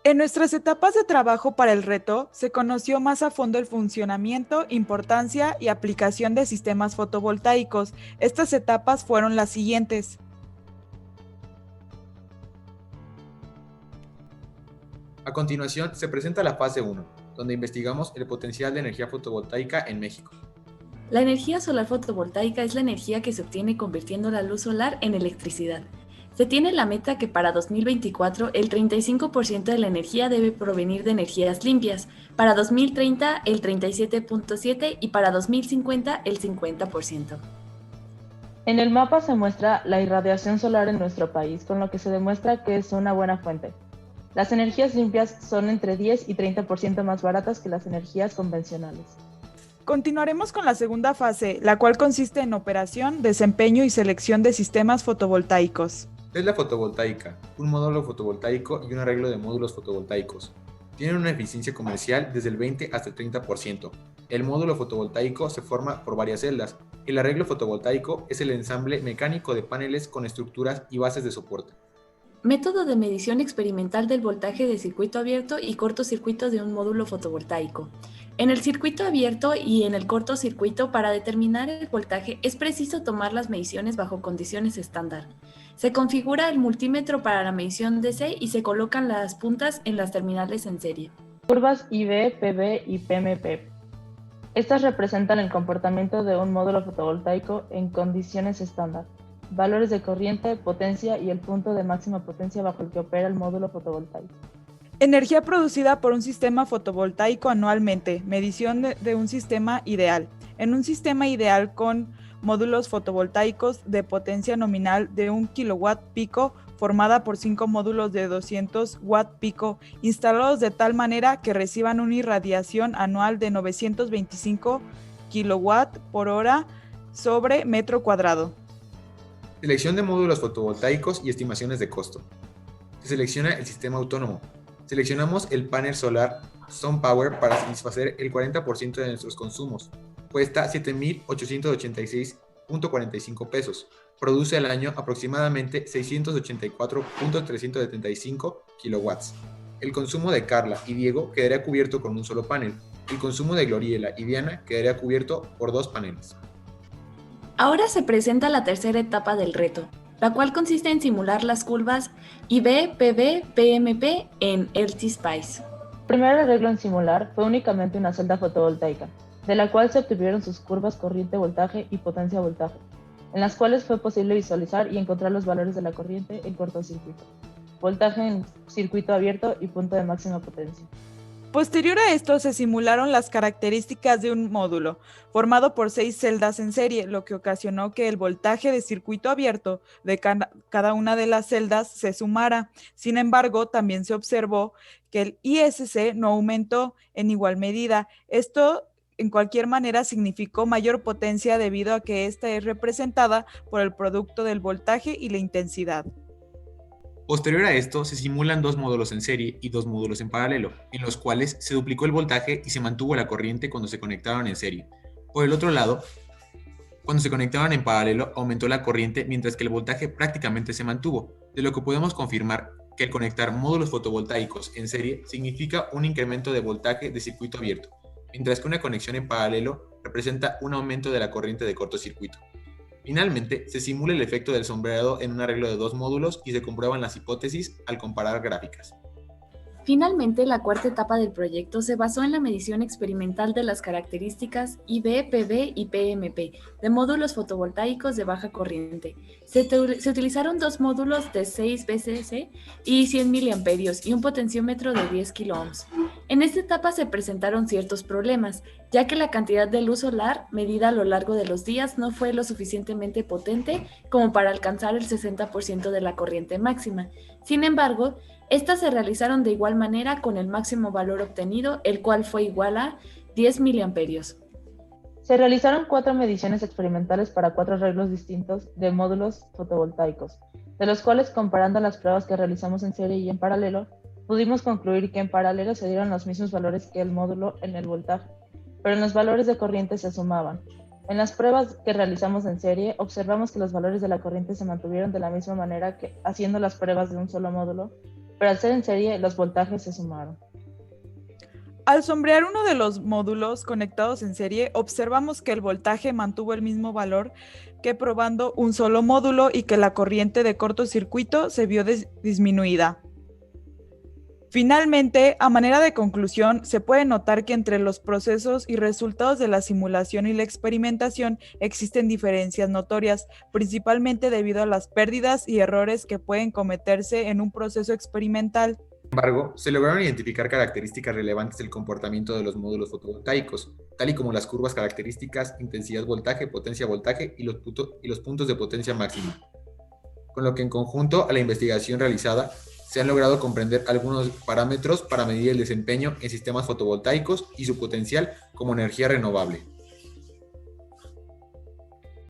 En nuestras etapas de trabajo para el reto, se conoció más a fondo el funcionamiento, importancia y aplicación de sistemas fotovoltaicos. Estas etapas fueron las siguientes. A continuación, se presenta la fase 1, donde investigamos el potencial de energía fotovoltaica en México. La energía solar fotovoltaica es la energía que se obtiene convirtiendo la luz solar en electricidad. Se tiene la meta que para 2024 el 35% de la energía debe provenir de energías limpias, para 2030 el 37.7% y para 2050 el 50%. En el mapa se muestra la irradiación solar en nuestro país, con lo que se demuestra que es una buena fuente. Las energías limpias son entre 10 y 30% más baratas que las energías convencionales. Continuaremos con la segunda fase, la cual consiste en operación, desempeño y selección de sistemas fotovoltaicos. Es la fotovoltaica, un módulo fotovoltaico y un arreglo de módulos fotovoltaicos. Tienen una eficiencia comercial desde el 20 hasta el 30%. El módulo fotovoltaico se forma por varias celdas. El arreglo fotovoltaico es el ensamble mecánico de paneles con estructuras y bases de soporte. Método de medición experimental del voltaje de circuito abierto y cortocircuito de un módulo fotovoltaico. En el circuito abierto y en el cortocircuito, para determinar el voltaje es preciso tomar las mediciones bajo condiciones estándar. Se configura el multímetro para la medición DC y se colocan las puntas en las terminales en serie. Curvas IB, PB y PMP. Estas representan el comportamiento de un módulo fotovoltaico en condiciones estándar, valores de corriente, potencia y el punto de máxima potencia bajo el que opera el módulo fotovoltaico. Energía producida por un sistema fotovoltaico anualmente. Medición de un sistema ideal. En un sistema ideal con módulos fotovoltaicos de potencia nominal de 1 kW pico, formada por 5 módulos de 200 watt pico, instalados de tal manera que reciban una irradiación anual de 925 kW por hora sobre metro cuadrado. Selección de módulos fotovoltaicos y estimaciones de costo. Se selecciona el sistema autónomo. Seleccionamos el panel solar SunPower para satisfacer el 40% de nuestros consumos. Cuesta 7,886.45 pesos. Produce al año aproximadamente 684.375 kilowatts. El consumo de Carla y Diego quedaría cubierto con un solo panel. El consumo de Gloriela y Diana quedaría cubierto por 2 paneles. Ahora se presenta la tercera etapa del reto, la cual consiste en simular las curvas IB, PB, PMP en LT-Spice. El primer arreglo en simular fue únicamente una celda fotovoltaica, de la cual se obtuvieron sus curvas corriente-voltaje y potencia-voltaje, en las cuales fue posible visualizar y encontrar los valores de la corriente en cortocircuito, voltaje en circuito abierto y punto de máxima potencia. Posterior a esto, se simularon las características de un módulo, formado por 6 celdas en serie, lo que ocasionó que el voltaje de circuito abierto de cada una de las celdas se sumara. Sin embargo, también se observó que el ISC no aumentó en igual medida. Esto, en cualquier manera, significó mayor potencia debido a que esta es representada por el producto del voltaje y la intensidad. Posterior a esto, se simulan 2 módulos en serie y 2 módulos en paralelo, en los cuales se duplicó el voltaje y se mantuvo la corriente cuando se conectaron en serie. Por el otro lado, cuando se conectaron en paralelo, aumentó la corriente mientras que el voltaje prácticamente se mantuvo, de lo que podemos confirmar que el conectar módulos fotovoltaicos en serie significa un incremento de voltaje de circuito abierto, mientras que una conexión en paralelo representa un aumento de la corriente de cortocircuito. Finalmente, se simula el efecto del sombreado en un arreglo de 2 módulos y se comprueban las hipótesis al comparar gráficas. Finalmente, la cuarta etapa del proyecto se basó en la medición experimental de las características IB, PB y PMP de módulos fotovoltaicos de baja corriente. Se utilizaron 2 módulos de 6 VCC y 100 mA y un potenciómetro de 10 kiloohms. En esta etapa se presentaron ciertos problemas, ya que la cantidad de luz solar medida a lo largo de los días no fue lo suficientemente potente como para alcanzar el 60% de la corriente máxima. Sin embargo, estas se realizaron de igual manera con el máximo valor obtenido, el cual fue igual a 10 miliamperios. Se realizaron 4 mediciones experimentales para 4 arreglos distintos de módulos fotovoltaicos, de los cuales, comparando las pruebas que realizamos en serie y en paralelo, pudimos concluir que en paralelo se dieron los mismos valores que el módulo en el voltaje, pero en los valores de corriente se sumaban. En las pruebas que realizamos en serie, observamos que los valores de la corriente se mantuvieron de la misma manera que haciendo las pruebas de un solo módulo, pero al ser en serie, los voltajes se sumaron. Al sombrear uno de los módulos conectados en serie, observamos que el voltaje mantuvo el mismo valor que probando un solo módulo y que la corriente de cortocircuito se vio disminuida. Finalmente, a manera de conclusión, se puede notar que entre los procesos y resultados de la simulación y la experimentación existen diferencias notorias, principalmente debido a las pérdidas y errores que pueden cometerse en un proceso experimental. Sin embargo, se lograron identificar características relevantes del comportamiento de los módulos fotovoltaicos, tal y como las curvas características, intensidad-voltaje, potencia-voltaje y los puntos de potencia máxima. Con lo que en conjunto a la investigación realizada, se han logrado comprender algunos parámetros para medir el desempeño en sistemas fotovoltaicos y su potencial como energía renovable.